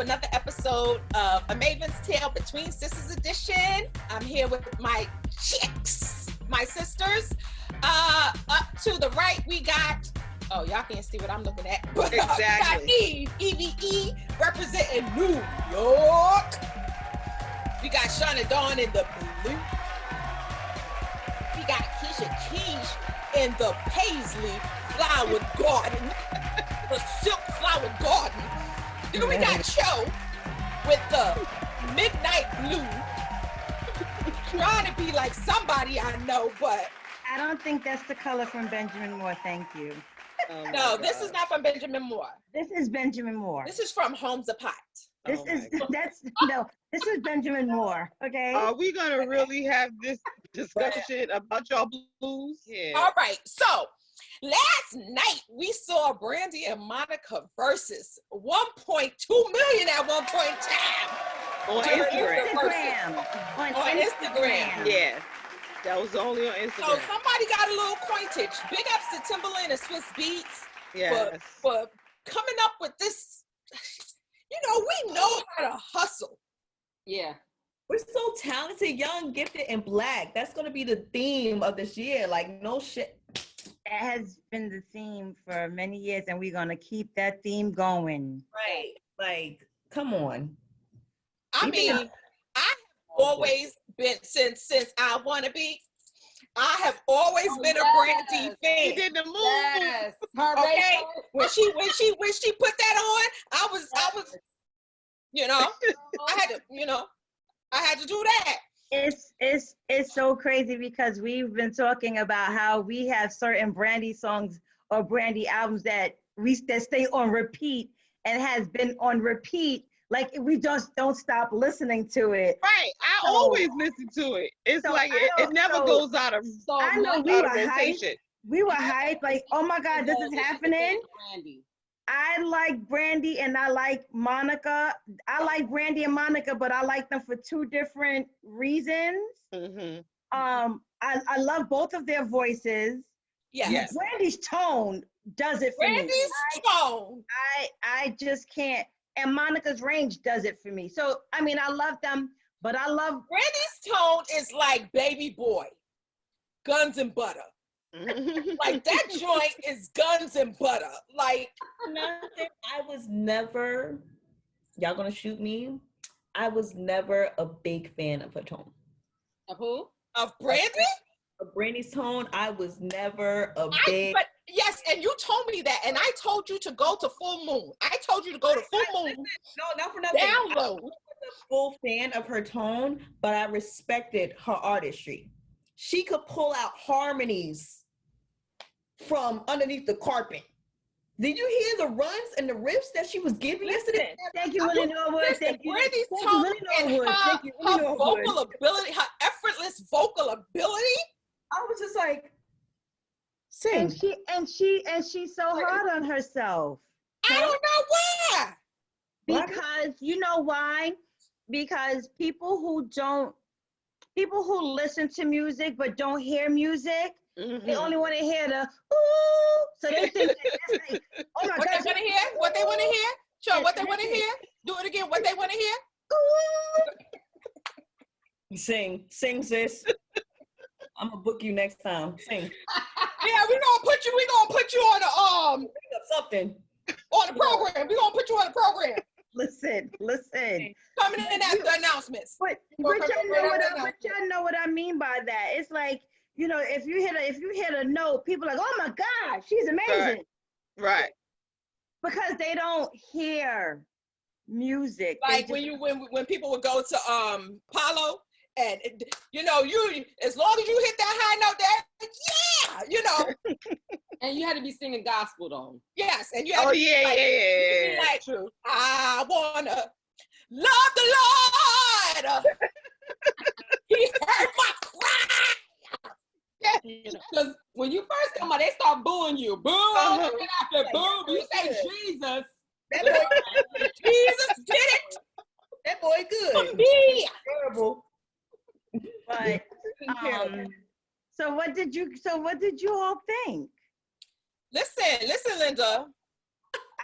another episode of A Maven's Tale Between Sisters Edition. I'm here with my chicks, my sisters. Up to the right, we got, oh, y'all can't see what I'm looking at. But, exactly. We got Eve, representing New York. We got Shauna Dawn in the blue. We got Keisha Keish in the Paisley Flower Garden, the Silk Flower Garden. Then we got Cho with the midnight blue, trying to be like somebody I know, but I don't think that's the color from Benjamin Moore. Thank you. Oh no, this is not from Benjamin Moore. This is Benjamin Moore. This is from Homes Apart. This is Benjamin Moore. Okay. Are we gonna really have this discussion about y'all blues? Yeah. All right. So last night we saw Brandy and Monica Verzuz 1.2 million at one point in time. On Instagram. On Instagram. Yeah. That was only on Instagram. So somebody got a little coinage. Big ups to Timbaland and Swizz Beatz for coming up with this. You know, we know how to hustle. Yeah. We're so talented, young, gifted, and black. That's going to be the theme of this year. Like, no shit. That has been the theme for many years, and we're going to keep that theme going. Right. Like, come on. I mean, I've always been, since I Wanna Be, I have always been a Brandy fan. She did the move. Yes. Okay, when she put that on, I was, you know, I had to do that. It's so crazy because we've been talking about how we have certain Brandy songs or Brandy albums that stay on repeat and has been on repeat. Like we just don't stop listening to it. Right. I always listen to it. It's like it never goes out of I know we were hyped. We were hyped, like, oh my God, this is happening. I like Brandy and I like Monica. I like Brandy and Monica, but I like them for two different reasons. Mm-hmm. I love both of their voices. Yes. Brandy's tone does it for me. Brandy's tone. I just can't. And Monica's range does it for me. So, I mean, I love them, but I love... Brandy's tone is like Baby Boy, guns and butter. Like, that joint is guns and butter. Like... I was never... Y'all gonna shoot me? I was never a big fan of her tone. Of who? Of Brandy? Of Brandy's tone, I was never a big... But yes, and you told me that, and I told you to go to Full Moon. I told you to go to Full Moon. No, not for nothing. Download. I wasn't a full fan of her tone, but I respected her artistry. She could pull out harmonies from underneath the carpet. Did you hear the runs and the riffs that she was giving yesterday? Thank you, Willie Norwood. Thank you. Brandy's tone and her vocal ability, her effortless vocal ability. I was just like, sing. And she's so hard on herself. I don't know why. Because you know why? Because people who listen to music but don't hear music, they only want to hear the ooh. So they think that's like, oh my God. God. What they want to hear? Sure, what they want to hear? Do it again. What they want to hear? Ooh. Sing, sis. I'm gonna book you next time. Sing. Yeah, we gonna put you on the something on the program. We gonna put you on the program. Listen. Coming in after the announcements. But y'all know what I mean by that. It's like, you know, if you hit a note, people are like, oh my God, she's amazing. Right. Because they don't hear music. Like when people would go to Palo. And you know, as long as you hit that high note, there, you know. And you had to be singing gospel though. Yes, and you had to be like, true. I wanna love the Lord. He heard my cry. Because when you first come out, they start booing you. Boo! After boo, you say Jesus. That boy, Jesus did it. That boy good. For me. Terrible. But so what did you all think? Listen, Linda.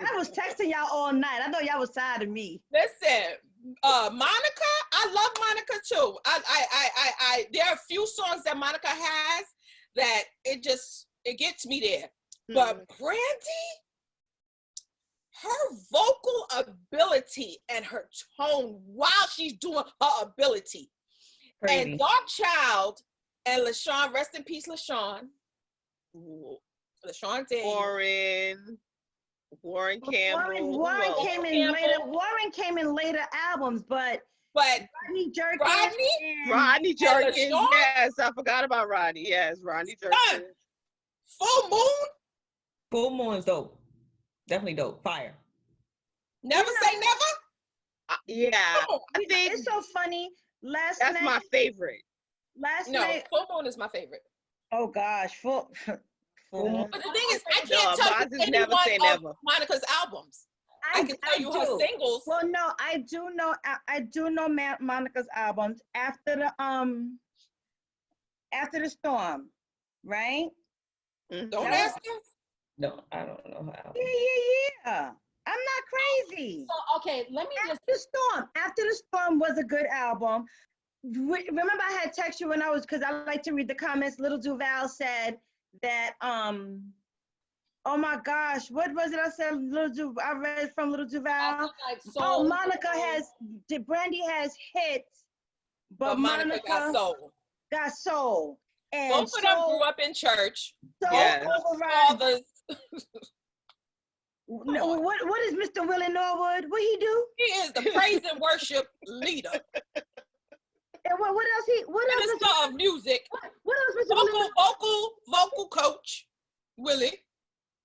I was texting y'all all night. I know y'all was tired of me. Listen, Monica, I love Monica too. I there are a few songs that Monica has that it gets me there. But Brandy, her vocal ability and her tone while she's doing her ability. Crazy. And Dark Child and LaShawn, rest in peace, LaShawn. LaShawn Daniels. Warren Campbell. Warren came in later. Warren came in later albums, but Rodney Jerkins. Rodney Jerkins. LaShawn? Yes, I forgot about Rodney. Yes, Rodney Jerkins. Full Moon. Full Moon's dope. Definitely dope. Fire. Never say never. Yeah, I think It's so funny. Last that's night, my favorite. Last No, night. Full Moon is my favorite. Oh gosh, full Moon. But the thing is, I No, can't tell mine you is any never one say of never. Monica's albums. I can tell you her do. singles. Well, no, I do know Monica's albums after the storm, right? Don't ask her. No, I don't know how. Yeah. I'm not crazy. So, okay, let me just. After the storm was a good album. Remember, I had texted you when because I like to read the comments. Little Duval said that, oh my gosh, what was it I said? I read from Little Duval. Brandy has hits, but Monica got soul. Got soul. And Both of them grew up in church. Yes. Fathers. No, what is Mr. Willie Norwood? What he do? He is the praise and worship leader. And what else Minister of music. What else Mr. Willie? Vocal coach, Willie.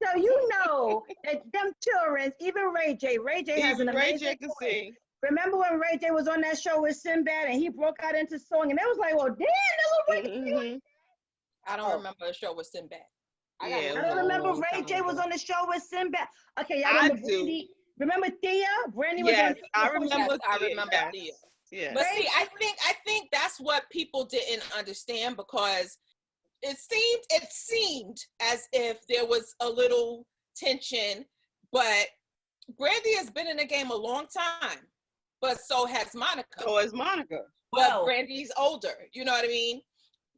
So you know that them children, even Ray J has an Ray amazing J can voice. sing. Remember when Ray J was on that show with Sinbad and he broke out into song and they was like, well, damn, that was Ray J. I don't remember a show with Sinbad. I don't remember Ray J was on the show with Sinbad. Okay, y'all remember Brandy? Remember Thea? Brandy was on. I remember. I remember Thea. Yeah. But see, I think that's what people didn't understand because it seemed as if there was a little tension, but Brandy has been in the game a long time, but so has Monica. So is Monica. But Brandy's older. You know what I mean?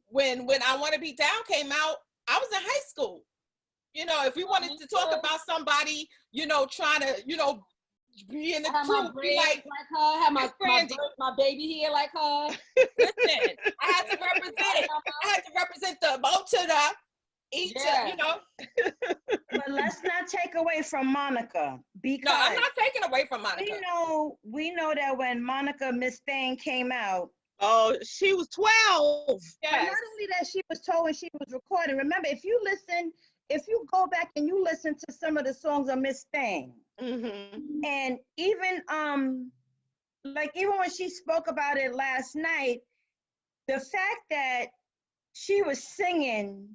When I Want to Be Down came out, I was in high school. You know, if we wanted to talk about somebody, you know, trying to, you know, be in the crew, be like her, have my baby here like her. Listen, I had to represent the both to the each, you know. But let's not take away from Monica because no, I'm not taking away from Monica. We know that when Monica Miss Thing came out. Oh, she was 12. Yes. But not only that, she was told when she was recording. Remember, if you go back and you listen to some of the songs of Miss Thing, and even even when she spoke about it last night, the fact that she was singing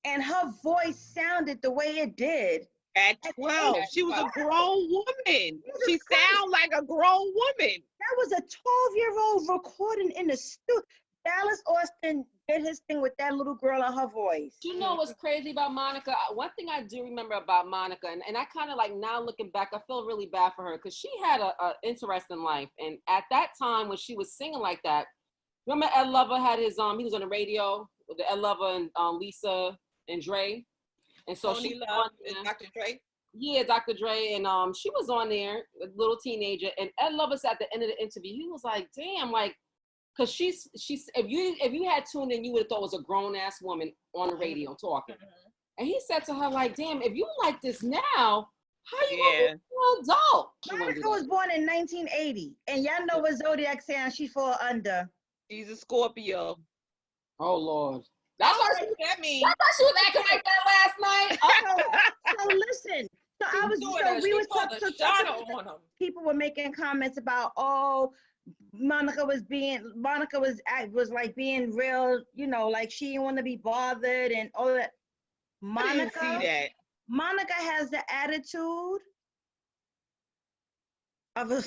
and her voice sounded the way it did. At 12, she was a grown woman. She sounded like a grown woman. That was a 12-year-old recording in the studio. Dallas Austin did his thing with that little girl and her voice. You know what's crazy about Monica? One thing I do remember about Monica, and I kind of like now looking back, I feel really bad for her because she had a interesting life. And at that time when she was singing like that, remember Ed Lover had his, he was on the radio with the Ed Lover and Lisa and Dre. And so Tony she was Love on there. and Dr. Dre. Yeah, Dr. Dre, and she was on there, a little teenager, and Ed Lover at the end of the interview, he was like, damn, like, cause she's if you had tuned in, you would have thought it was a grown ass woman on the radio talking. And he said to her, like, damn, if you like this now, how you gonna be an adult? Monica was born in 1980, and y'all know what zodiac sign she fall under. She's a Scorpio. Oh Lord. That's what that means. I thought she was acting like that last night. So listen. People were making comments about, Monica was like being real, you know, like she didn't want to be bothered and all that. I didn't see that. Monica has the attitude of a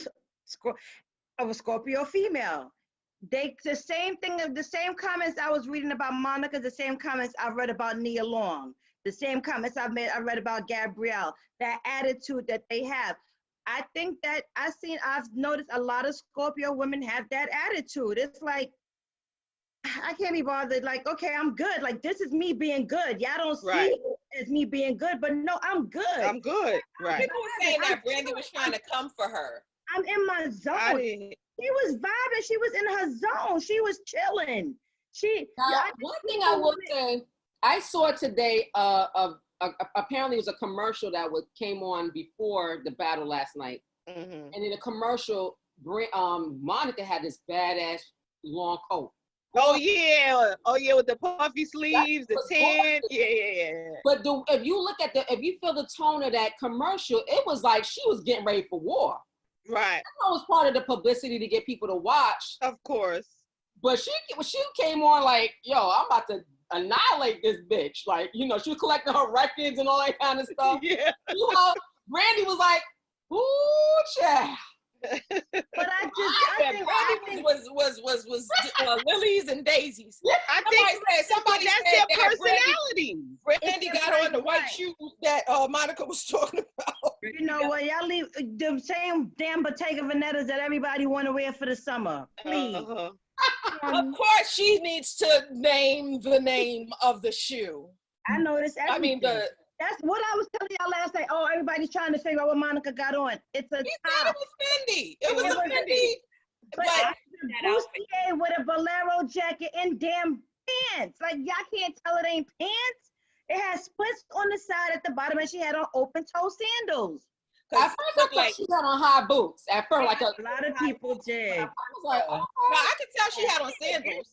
Scorpio female. The same comments I was reading about Monica, the same comments I read about Nia Long. The same comments I read about Gabrielle, that attitude that they have. I think that I've noticed a lot of Scorpio women have that attitude. It's like, I can't be bothered. Like, okay, I'm good. Like, this is me being good. Y'all don't see Right. it as me being good, but no, I'm good. I'm good. Right. People were saying that Brandy was trying to come for her. I'm in my zone. She was vibing. She was in her zone. She was chilling. Now, one thing I will say, I saw today, apparently it was a commercial that came on before the battle last night. Mm-hmm. And in the commercial, Monica had this badass long coat. Oh yeah, with the puffy sleeves, the tan. Yeah. But if you feel the tone of that commercial, it was like she was getting ready for war. Right. That was part of the publicity to get people to watch. Of course. But she came on like, yo, I'm about to annihilate this bitch. Like, she was collecting her records and all that kind of stuff. Yeah. Brandy was like, ooh, child. But I think was lilies and daisies. Yeah, Somebody that's said their that personality. Brandy got on the white shoes that Monica was talking about. You know what? Y'all leave the same damn Bottega Venetas that everybody want to wear for the summer, please. Uh-huh. Of course, she needs to name the name of the shoe. I noticed everything. I mean, that's what I was telling y'all last night. Oh, everybody's trying to figure out what Monica got on. It's a He top. said it was Fendi. It was a Fendi. But bustier with a bolero jacket and damn pants. Like, y'all can't tell it ain't pants. It has splits on the side at the bottom, and she had on open toe sandals. At first, I thought she had on high boots. At first, like a lot of people did. I was like, oh. No, I could tell she had on sandals.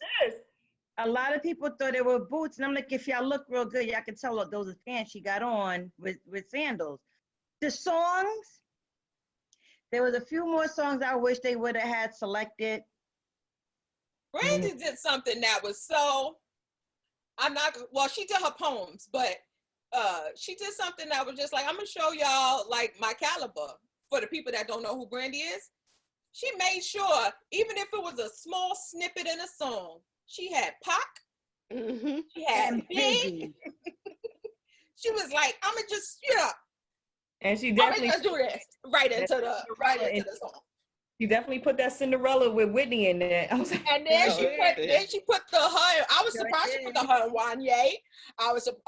A lot of people thought they were boots, and I'm like, if y'all look real good, y'all can tell that those are pants she got on with sandals. The songs, there was a few more songs I wish they would have had selected. Brandy did something that was so, she did her poems, but she did something that was just like, I'm gonna show y'all like my caliber for the people that don't know who Brandy is. She made sure, even if it was a small snippet in a song, she had Pac, she had Big. She was like, I'm gonna just, and she definitely just do this right into the song. She definitely put that Cinderella with Whitney in there. I was like, and then she put the her. I was surprised she put the her Wanye.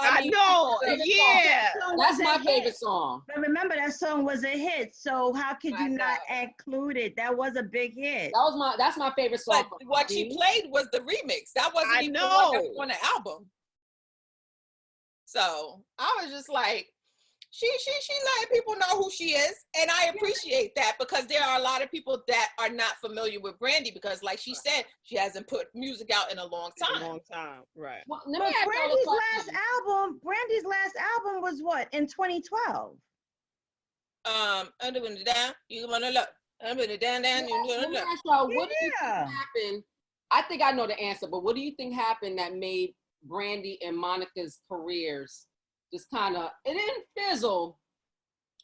I know, yeah. That's my favorite song. But remember, that song was a hit, so how could you not include it? That was a big hit. That's my favorite song. But what she played was the remix. That wasn't even the one that was on the album. So I was just like, she letting people know who she is, and I appreciate that, because there are a lot of people that are not familiar with Brandy, because like she said, she hasn't put music out in a long time. Right. Well, but Brandy's last album was what, in 2012? Under the down, you wanna look. Under the down, you wanna look. What do you think happened? I think I know the answer, but what do you think happened that made Brandy and Monica's careers just kind of, it didn't fizzle,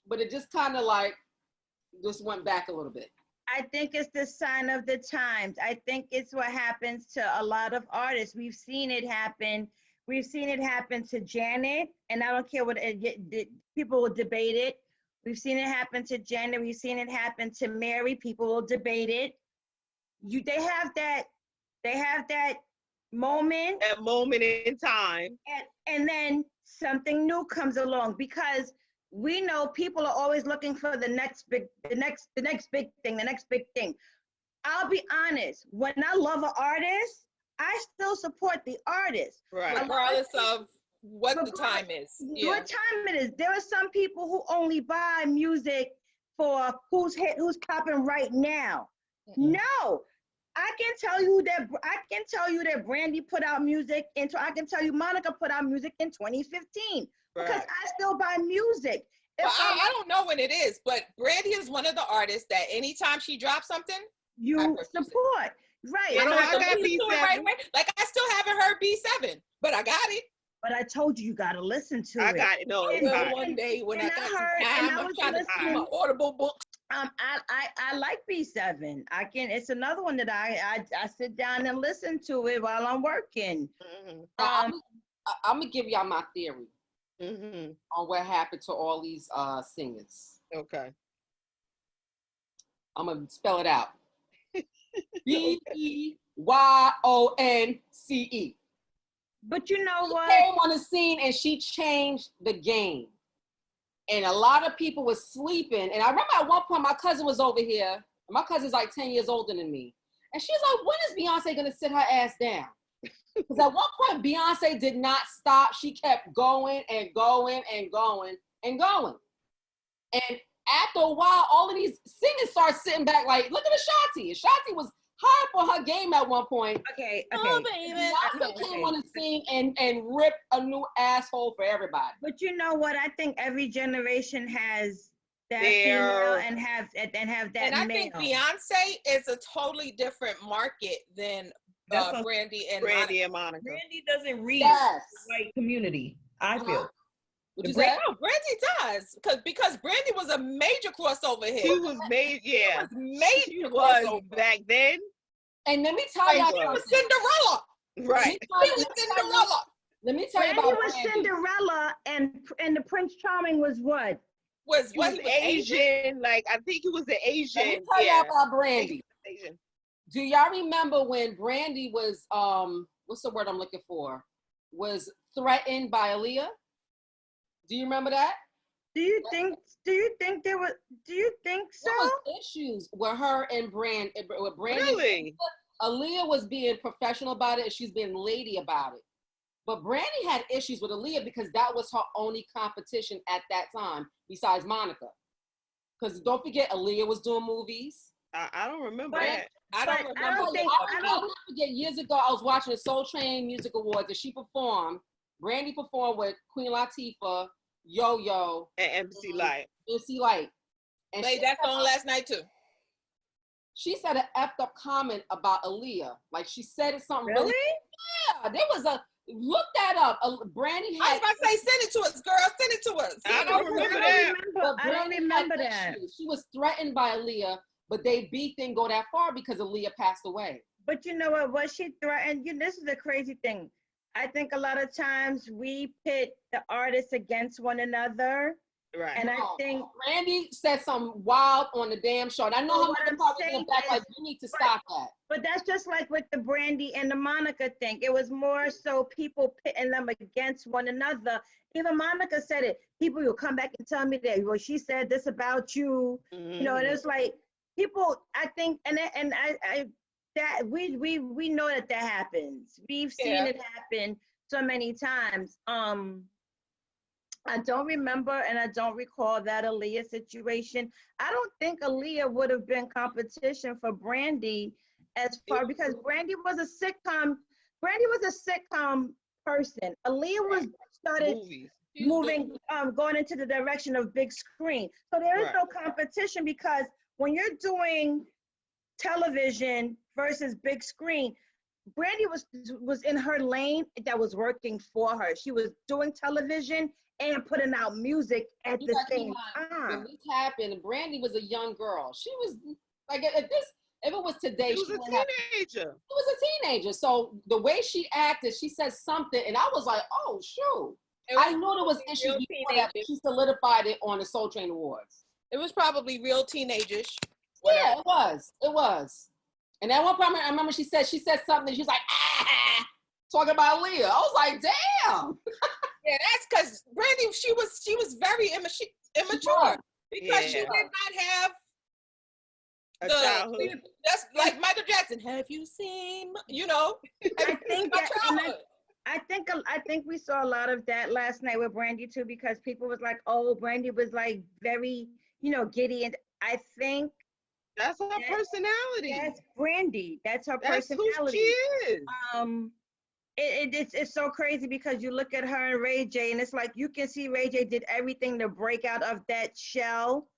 but it just kind of like just went back a little bit? I think it's the sign of the times. I think it's what happens to a lot of artists. We've seen it happen. We've seen it happen to Janet, and I don't care what people will debate it. We've seen it happen to Janet. We've seen it happen to Mary. People will debate it. They have that moment. That moment in time. And then something new comes along, because we know people are always looking for the next big thing. I'll be honest, when I love an artist, I still support the artist. Right. Regardless of what the time is. Yeah. What time it is. There are some people who only buy music for who's popping right now. Mm-hmm. No. I can tell you that Brandy put out music I can tell you Monica put out music in 2015, because I still buy music. Well, I don't know when it is, but Brandy is one of the artists that anytime she drops something, you support. Right. I got B7. Right away. Like, I still haven't heard B7, but I got it. But I told you got to listen to it. I got it. No, one day when I got some time, I'm trying to find my Audible books. I like B7. It's another one that I sit down and listen to it while I'm working. I'm gonna give y'all my theory. on what happened to all these singers. Okay. I'm gonna spell it out. Beyonce. But you know She what? came on the scene and she changed the game. And a lot of people were sleeping. And I remember at one point my cousin was over here. My cousin's like 10 years older than me. And she's like, when is Beyonce gonna sit her ass down? Because at one point Beyonce did not stop. She kept going and going and going and going. And after a while, all of these singers start sitting back like, look at Ashanti. Ashanti was hard for her game at one point. Okay. Oh, baby. Beyonce came on the scene and ripped a new asshole for everybody. But you know what? I think every generation has that Their- female and have that And I male. think Beyonce is a totally different market than That's what- Brandy and Brandy and Monica. Brandy doesn't reach Yes. the white community, I feel. What you The said? No, Brandy does because Brandy was a major crossover hit. She was made, yeah. Major She was crossover. back then. And let me tell y'all She was something. Cinderella. Right. She was Cinderella. Let me tell you Brandy about was Brandy. Cinderella, and the Prince Charming was what? Was He was what he was Asian. Like, I think he was an Let me Asian. tell Yeah. y'all about Brandy. Asian. Do y'all remember when Brandy was what's the word I'm looking for? Was threatened by Aaliyah? Do you remember that? Do you think there was? Do you think so? There was issues with her and Brandy. Really? Aaliyah was being professional about it and she's being lady about it. But Brandy had issues with Aaliyah because that was her only competition at that time, besides Monica. Because don't forget, Aaliyah was doing movies. I don't remember But- that. I don't But remember. I don't think- I'll never forget years ago, I was watching the Soul Train Music Awards and she performed. Brandy performed with Queen Latifah, Yo-Yo, And MC Light. MC Light. And Played that song last night too. she said an effed up comment about Aaliyah. Like she said it something Really? Yeah, there was a, look that up. Brandy I was had, about to say, send it to us, girl. Send it to us. I don't remember that. but I don't Brandy remember had that. issues. She was threatened by Aaliyah, but they beef didn't go that far because Aaliyah passed away. But you know what? What she threatened, this is the crazy thing. I think a lot of times we pit the artists against one another. Right. And I think, Brandy said something wild on the damn show. And I know Well, how what much I'm probably in saying the back, is- like, you need to stop that. but that's just like with the Brandy and the Monica thing. It was more so people pitting them against one another. Even Monica said it. People will come back and tell me that, well, she said this about you. You know, and it's like people, I think, and I that we know that happens. We've seen Yeah. it happen so many times. I don't remember and I don't recall that Aaliyah situation. I don't think Aaliyah would have been competition for Brandy as far because Brandy was a sitcom. Brandy was a sitcom person. Aaliyah was started Movies. moving, going into the direction of big screen. So there is Right. no competition because when you're doing television versus big screen, Brandy was in her lane that was working for her. She was doing television and putting out music at You the gotta keep same in mind, when time. this happened, Brandy was a young girl. She was like, if it was today, She was a wouldn't have- teenager. she was a teenager. So the way she acted, she said something, and I was like, oh shoot. I knew there was issues real before that, but teenagers. she solidified it on the Soul Train Awards. It was probably real teenagers. Yeah, it was. It was. And at one point, I remember she said something. She was like, talking about Leah. I was like, damn. Yeah, that's because Brandy, she was very immature was. because she Yeah. did not have A the childhood. that's like Michael Jackson. Have you seen? You know, I think my that, and childhood. I think we saw a lot of that last night with Brandy too, because people was like, oh, Brandy was like very, giddy. And I think That's her personality. that's Brandy. That's her That's who personality. she is. It's so crazy because you look at her and Ray J, and it's like you can see Ray J did everything to break out of that shell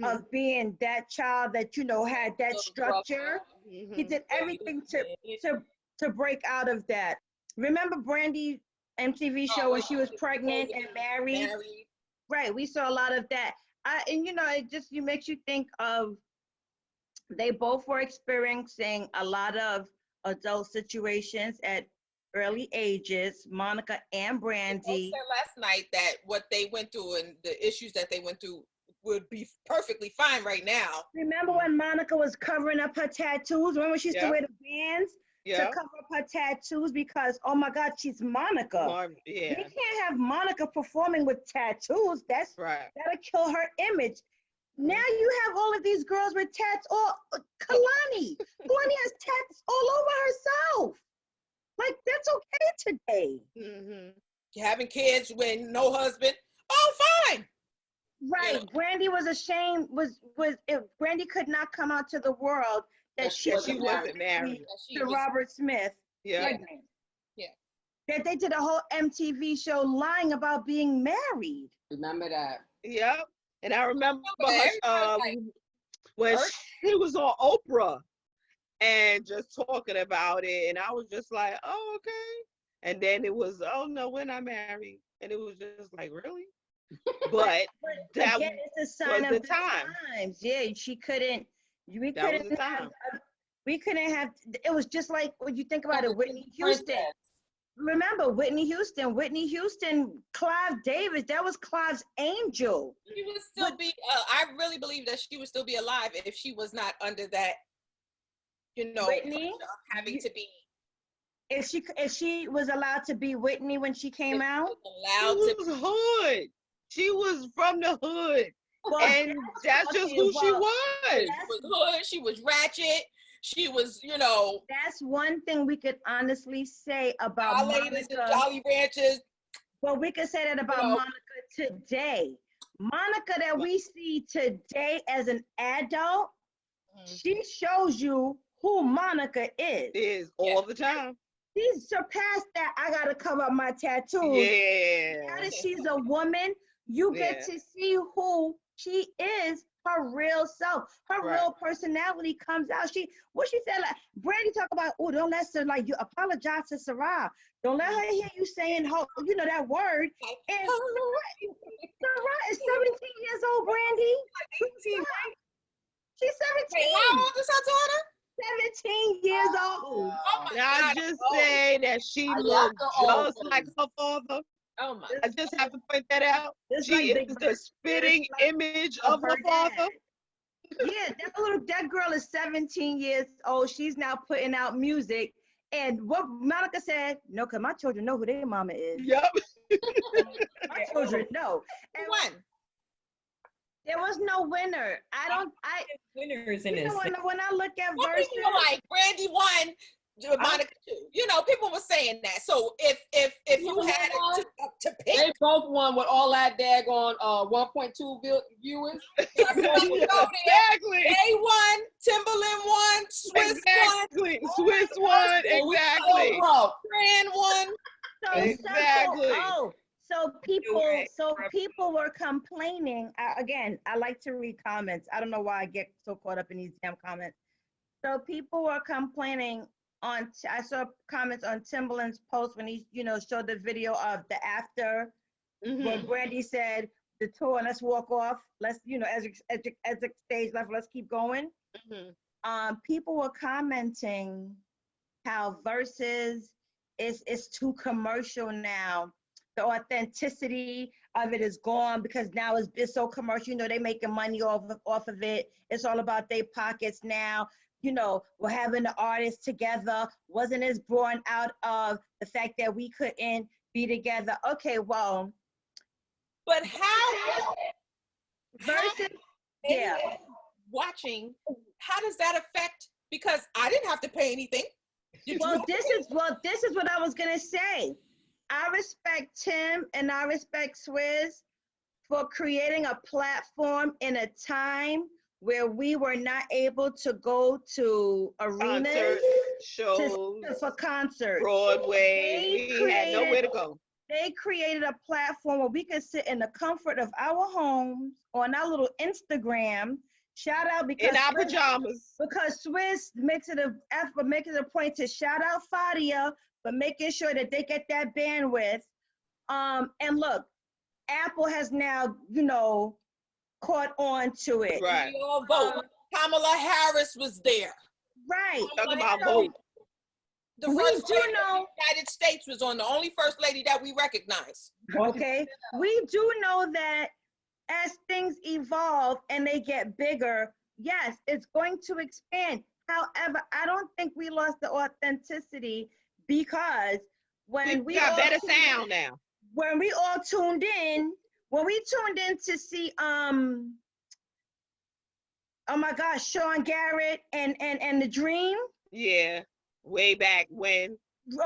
of being that child that had that structure. He did everything to break out of that. Remember Brandy MTV show when she was pregnant and married? Right, we saw a lot of that. It just makes you think of they both were experiencing a lot of adult situations at early ages, Monica and They Brandy. said last night that what they went through and the issues that they went through would be perfectly fine right now. Remember when Monica was covering up her tattoos? Remember she used to Yeah. wear the bands to Yeah. cover up her tattoos because, oh my God, she's Monica. We Yeah. can't have Monica performing with tattoos. Right. That'll kill her image. Now you have all of these girls with tats. Or Kalani has tats all over herself. Like, that's okay today. Mm-hmm. Having kids with no husband, oh, fine. Right. Yeah. Brandy was ashamed. If Brandy could not come out to the world that she wasn't married. to Robert Smith. Yeah. Pregnant. Yeah. That they did a whole MTV show lying about being married. Remember that? Yep. And I remember Everybody when she was on Oprah and just talking about it, and I was just like, oh, okay. And then it was, oh no, we're not married, and it was just like, really? But that Again, it's a sign was of the time. times. Yeah, she couldn't. We That was couldn't the have. time. We couldn't have. It was just like when you think about it, Whitney Houston. Princess. Remember Whitney Houston? Whitney Houston, Clive Davis. That was Clive's angel. She would still be. I really believe that she would still be alive if she was not under that. Whitney, pressure of having to be. if she was allowed to be Whitney when she came out. Allowed She to. was hood. She was from the hood. Well, And that's just who she was. She was hood. She was ratchet. She was, That's one thing we could honestly say about ladies and Monica. Jolly Ranchers. Well, we could say that about Monica today. Monica that we see today as an adult, she shows you who Monica is. All the time. She surpassed that. I gotta cover up my tattoos. Yeah. Now that she's a woman, you get to see who she is, her real self, her real personality comes out. What she said, like Brandy talk about, oh, don't let her, like, you apologize to Sarah. Don't let her hear you saying, that word. And Sarah is 17 years old, Brandy. She's 17. How old is her daughter? 17 years old. Oh my Now, God. I just say that she looked just like her father. Oh my. I just have to point that out. Just She like is the spitting image of her dad. father. Yeah, that girl is 17 years old. She's now putting out music. And what Monica said, no, because my children know who their mama is. Yep. My children know. And One. there was no winner. Winners in You this. know, when I look at What Verzuz, people like Brandy won, Monica too. People were saying that. So if you had to They pick, both won with all that daggone 1.2 viewers. Exactly. they won, Timbaland won, Swizz Exactly. Swiss won. Exactly. Brand won. Exactly. So people were complaining. Again, I like to read comments. I don't know why I get so caught up in these damn comments. So people were complaining I saw comments on Timbaland's post when he, showed the video of the after, where Brandy said, the tour, let's walk off. Let's, as the stage left, let's keep going. People were commenting how Verzuz is too commercial now. The authenticity of it is gone because now it's so commercial. They're making money off of it. It's all about their pockets now. We're having the artists together. Wasn't as born out of the fact that we couldn't be together. Okay, well. But how? Verzuz, watching, how does that affect? Because I didn't have to pay anything. This is what I was gonna say. I respect Tim and I respect Swizz for creating a platform in a time where we were not able to go to arenas, shows, for concerts, Broadway. We had nowhere to go. They created a platform where we could sit in the comfort of our homes on our little Instagram. Shout out because in our pajamas. Because Swizz makes it a point to shout out Fadia for making sure that they get that bandwidth. And look, Apple has now, caught on to it. Right. We all vote. Kamala Harris was there. Right. Talking about vote. The We first do lady of know- the United States was on, the only first lady that we recognize. Okay, we do know that as things evolve and they get bigger, yes, it's going to expand. However, I don't think we lost the authenticity because when we got all better tuned- sound now. when we all tuned in, when we tuned in to see oh my gosh, Sean Garrett and The Dream. Yeah, way back when.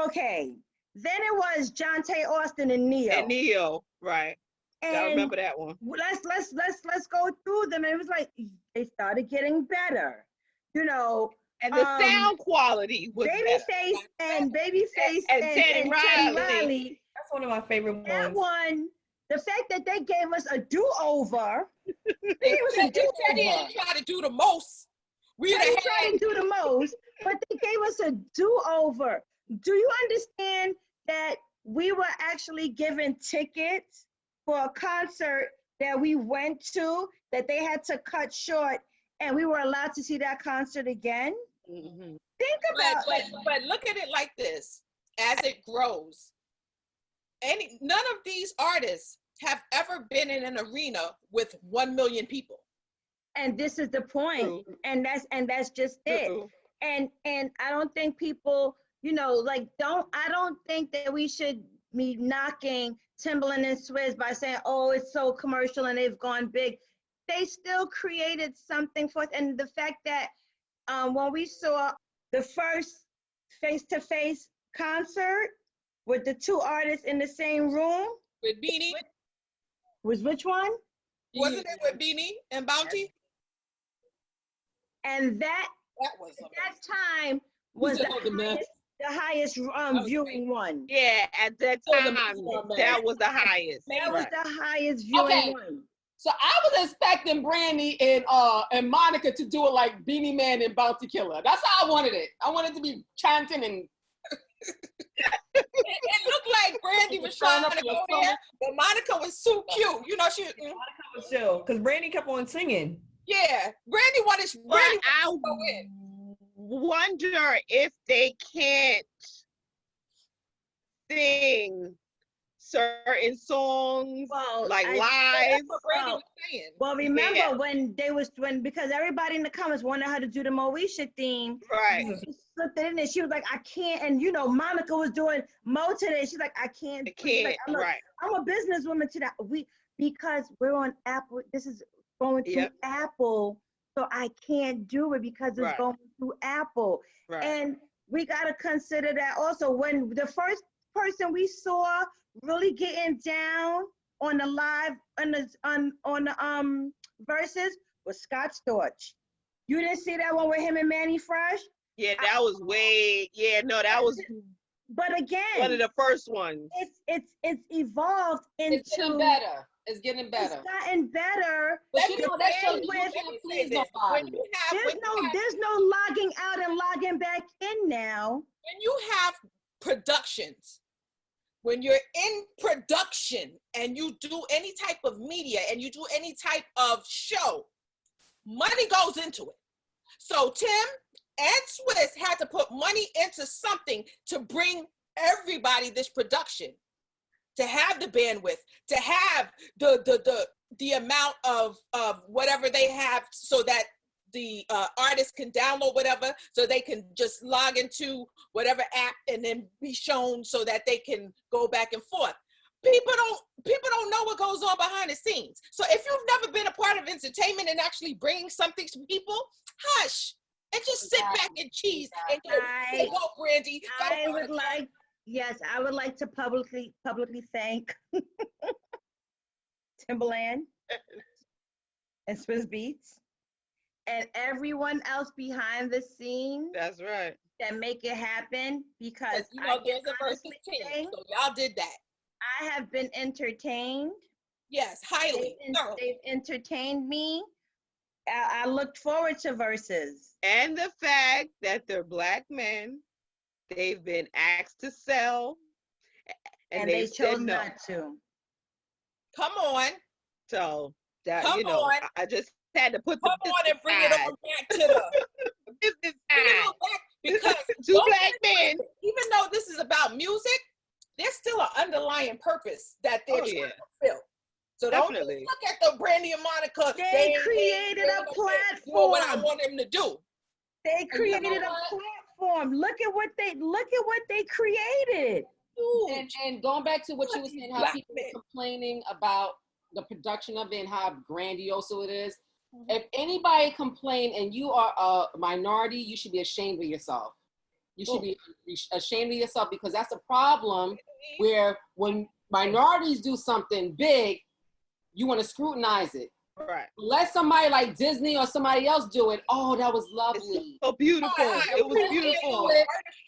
Okay, then it was Jonte Austin and Neo. And Neo, right? I And remember that one. let's go through them. And it was like they started getting better, you know. And the sound quality was better. Babyface And and Teddy Riley. That's one of my favorite That ones. one, the fact that they gave us a do-over. They gave us a Teddy do-over. didn't try to do the most. We They would have tried to do the most, but they gave us a do-over. Do you understand that we were actually given tickets for a concert that we went to that they had to cut short, and we were allowed to see that concert again? Mhm. Think about but look at it like this. As it grows, none of these artists have ever been in an arena with 1 million people. and this is the point. True. And that's just it. True. And I don't think people, you know, like I don't think that we should be knocking Timbaland and Swizz by saying, oh, it's so commercial and they've gone big. They still created something for us. And the fact that when we saw the first face-to-face concert with the two artists in the same room, With Beanie, was which one? wasn't it with Beanie and Bounty? And that That was at that time was said that was the highest viewing one. Yeah, at that Oh, the time, Maven, man. that was the highest. That was Right. the highest viewing Okay. one. So I was expecting Brandy and Monica to do it like Beanie Man and Bounty Killer. That's how I wanted it. I wanted to be chanting and It looked like Brandy was trying to go there, but Monica was so cute. You know, Chill, because Brandy kept on singing. yeah. Brandy wanted But I to go in. wonder if they can't sing certain songs Well, like I- live. That's what Brandy was saying. Well, remember Yeah. because everybody in the comments wanted her to do the Moesha theme. Right. She slipped it in there. She was like, I can't. And you know, Monica was doing Mo today. She's like, I can't. They She's like, can't. Right. I'm a businesswoman to that. Because we're on Apple. This is going through Yep. Apple, so I can't do it because it's Right. going through Apple. Right. And we gotta consider that also. When the first person we saw really getting down on the live on the Verzuz was Scott Storch. You didn't see that one with him and Manny Fresh? Yeah, that was way. Yeah, no, that was But again, one of the first ones. it's evolved into it's getting better. It's getting better. It's gotten better. But you know, that shows with- you can't Let me please say this. nobody. When you have There's no logging out and logging back in now. when you have productions, when you're in production and you do any type of media and you do any type of show, money goes into it. So Tim and Swizz had to put money into something to bring everybody this production, to have the bandwidth, to have the amount of whatever they have so that the artists can download whatever, so they can just log into whatever app and then be shown so that they can go back and forth. People don't know what goes on behind the scenes. So if you've never been a part of entertainment and actually bringing something to people, hush and just sit back and cheese and go, Brandy. I would like to publicly thank Timbaland and Swizz Beatz and everyone else behind the scenes That's right. that make it happen, because You know, there's a versus honestly team, say, so y'all did that. I have been entertained. Yes, highly. thoroughly. They've entertained me. I looked forward to Verzuz. And the fact that they're black men, they've been asked to sell, And they they chose said no. not to. Come on, So that Come on. I just had to put come the on and bring it side. all back to the business bring it side. all back because Two don't black get it men. twisted. purpose that they're Oh, trying yeah. to fulfill. So don't Definitely. look at the Brandy and Monica. They created a doing what I platform. want them to do. They And you know created a platform. Look at what they created. And going back to what you were saying, how Black people men. are complaining about the production of it and how grandiose it is. If anybody complain and you are a minority, you should be ashamed of yourself. You should be ashamed of yourself, because that's a problem where when minorities do something big, you want to scrutinize it. Right. Let somebody like Disney or somebody else do it. Oh, that was lovely. So beautiful. It was beautiful.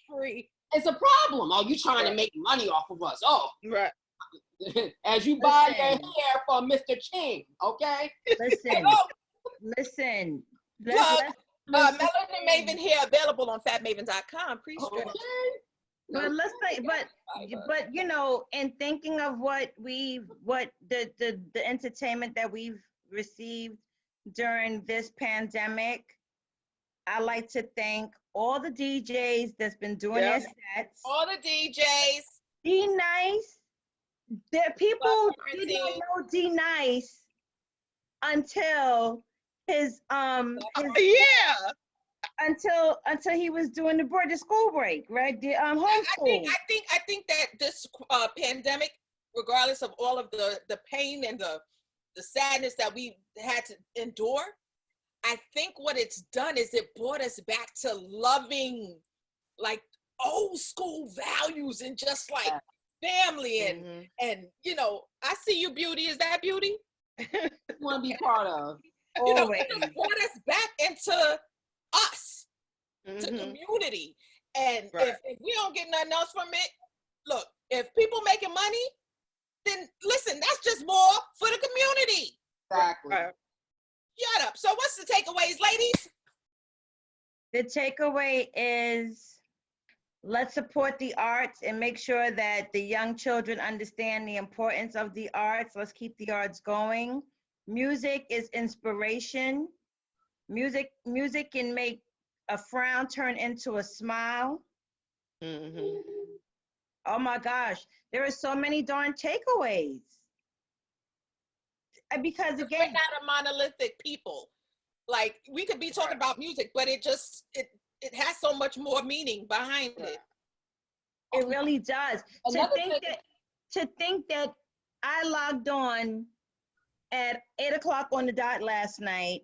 Artistry. It's a problem. Oh, you trying to make money off of us. Oh, Right. as you buy your Listen. hair from Mr. Ching, okay? Listen, Oh, listen. plug, Let's- Melon and Maven here, available on fatmaven.com. Pre-strip. But let's say, but you know, in thinking of what the entertainment that we've received during this pandemic, I like to thank all the DJs that's been doing their sets. All the DJs. D Nice. There people did not Quarantine. know D Nice until his Yeah. until he was doing the school break, right? The homeschool. I think that this pandemic, regardless of all of the pain and the sadness that we had to endure, I think what it's done is it brought us back to loving like old school values and just like family and you know, I see you, Beauty. Is that Beauty? Want to be part of. You know, Always. it just brought us back into us, to community. And if we don't get nothing else from it, look, if people making money, then listen, that's just more for the community. Exactly. Shut up. So what's the takeaways, ladies? The takeaway is let's support the arts and make sure that the young children understand the importance of the arts. Let's keep the arts going. Music is inspiration. Music can make a frown turn into a smile. Oh my gosh, there are so many darn takeaways. Because again, We're not a monolithic people. Like we could be talking about music, but it has so much more meaning behind it. it really does. To think that I logged on at 8:00 on the dot last night,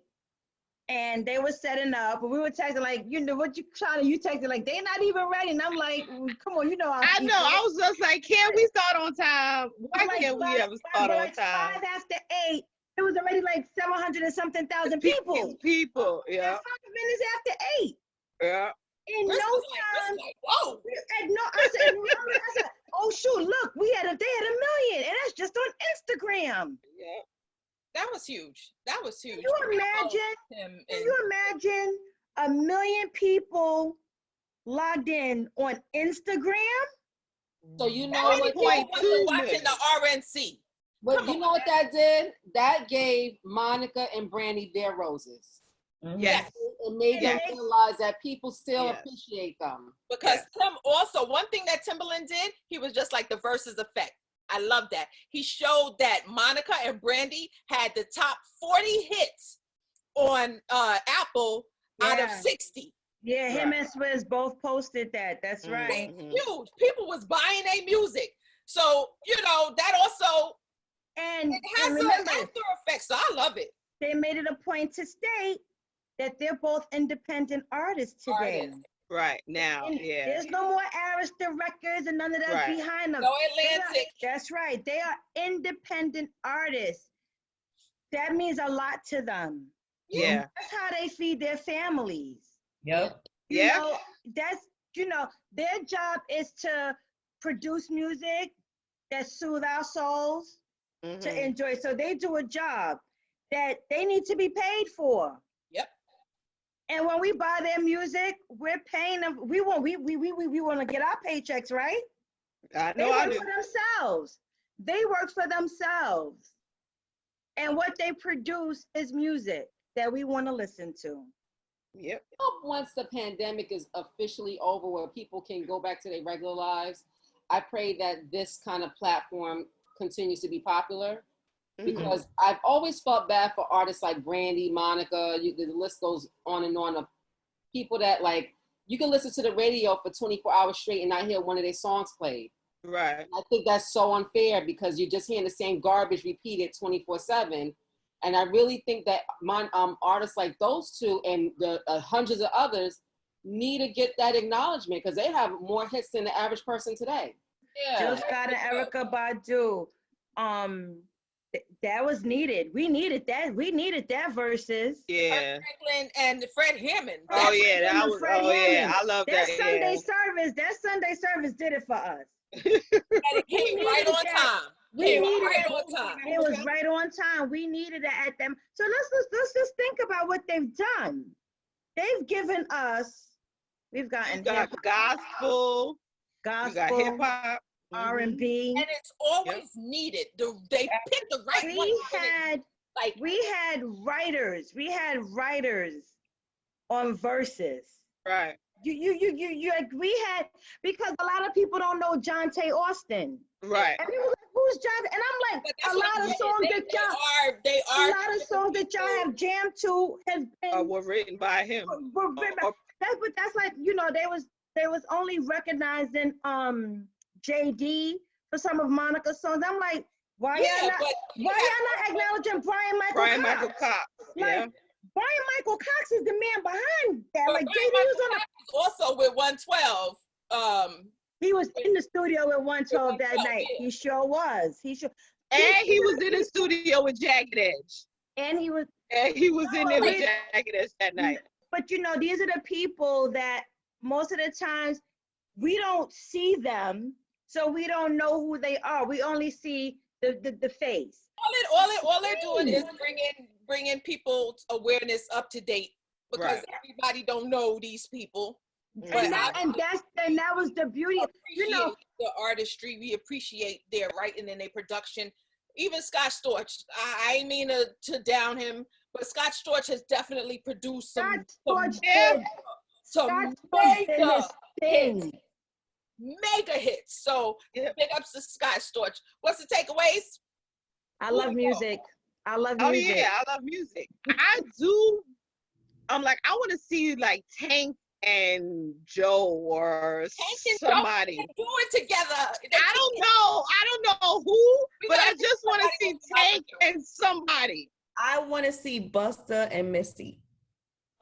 and they were setting up, and we were texting like, you know, what you trying to? You texting like they're not even ready, and I'm like, come on, you know. I know. I was just like, can't we start on time? Why can't we ever start on time? 8:05, it was already like 700 and something thousand people. People, yeah. 5 minutes after 8. Yeah. In no time. Whoa. I said, oh shoot, look, they had 1 million, and that's just on Instagram. Yeah. That was huge. Can Can you imagine 1 million people logged in on Instagram? So you know How many what? people wasn't watching the RNC? But you know what that did? That gave Monica and Brandy their roses. Yes. It made them realize that people still Yes. appreciate them. Because Tim also, one thing that Timbaland did, he was just like the Verzuz effect. I love that. He showed that Monica and Brandy had the top 40 hits on Apple out of 60. Yeah, him and Swizz both posted that. That's right. Huge. People was buying their music. So, you know, that also, And it has an remember, after effect. So I love it. they made it a point to state that they're both independent artists today. Right now, And yeah. there's no more Arista Records and none of that behind them. No Atlantic. That's right. They are independent artists. That means a lot to them. Yeah. That's how they feed their families. Yep. You know, that's, you know, their job is to produce music that soothe our souls to enjoy. So they do a job that they need to be paid for. Yep. And when we buy their music, we're paying them. We want to get our paychecks, right? I They know I work do. for themselves. They work for themselves. And what they produce is music that we want to listen to. Yep. Once the pandemic is officially over, where people can go back to their regular lives, I pray that this kind of platform continues to be popular, Mhm. because I've always felt bad for artists like Brandy, Monica, the list goes on and on, of people that, like, you can listen to the radio for 24 hours straight and not hear one of their songs played. Right. I think that's so unfair, because you're just hearing the same garbage repeated 24/7. And I really think that artists like those two and the hundreds of others need to get that acknowledgement, because they have more hits than the average person today. Jill Scott and Erykah Badu. That was needed. We needed that. We needed that versus. Yeah. Franklin and Fred Hammond. Oh yeah, that was. Fred Oh yeah, Hammond. I love That that. Sunday service. That Sunday service did it for us. And it came We right needed on that. time. We Came needed right it. on time. It was right on time. We needed it at them. So let's just think about what they've done. They've given us. We've gotten You got gospel. You got hip gospel, hop. R&B. And it's always needed. They picked the right one. We had writers. We had writers on verses. Right. You like, we had, because a lot of people don't know Jonte Austin. Right. And people like, who's Jonte? And I'm like, But that's a what lot I'm of saying. songs that y'all, They a are. lot of songs that y'all have jammed to has been Were written by him. were written by- that's like, you know, they was only recognizing JD for some of Monica's songs. I'm like, why y'all not acknowledging Brian Michael Cox? Cox. Yeah. Brian Michael Cox is the man behind that. But Like, Brian JD was on also with 112. he was in the studio with 112 that 112, night. yeah. He sure was. And he was in the studio with Jagged Edge. And he was. And he was in there with Jagged Edge that night. But you know, these are the people that most of the times we don't see them, so we don't know who they are. We only see the face. All they're doing is bringing people's awareness up to date, because everybody don't know these people. But And that was the beauty. You know, the artistry. We appreciate their writing and their production. Even Scott Storch. I ain't mean to down him, but Scott Storch has definitely produced some mega hits. So big ups to Scott Storch. What's the takeaways? I love music. I love music. Oh yeah, I love music. I do. I'm like, I want to see like Tank and Joe or somebody. Joe do it together. I don't know who, but I just want to see Tank and somebody. I want to see Busta and Missy.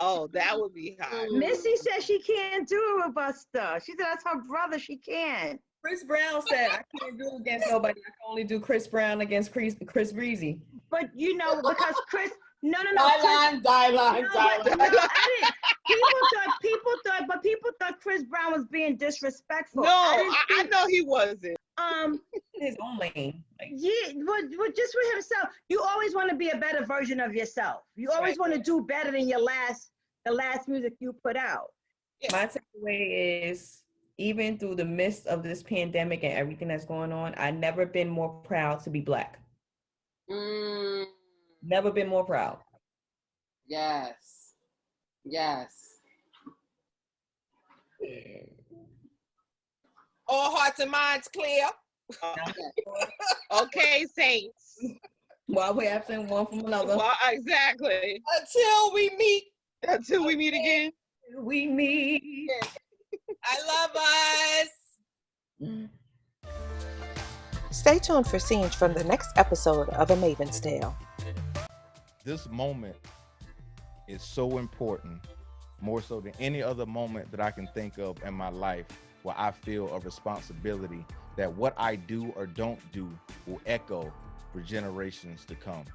Oh, that would be hot. Missy said she can't do it with Busta. She said that's her brother. She can't. Chris Brown said, I can't do it against nobody. I can only do Chris Brown against Chris Breezy. But you know, because Chris, no. Die line. I didn't. People thought Chris Brown was being disrespectful. No, I know he wasn't. His own lane. Yeah, but just for himself, you always want to be a better version of yourself. You always want to do better than the last music you put out. Yeah. My takeaway is, even through the midst of this pandemic and everything that's going on, I've never been more proud to be Black. Never been more proud. Yes. All hearts and minds clear. Okay, Saints. While we're absent one from another. Well, exactly. Until we meet. Until we meet again. We meet. I love us. Stay tuned for scenes from the next episode of A Maven's Tale. This moment is so important, more so than any other moment that I can think of in my life, where I feel a responsibility that what I do or don't do will echo for generations to come.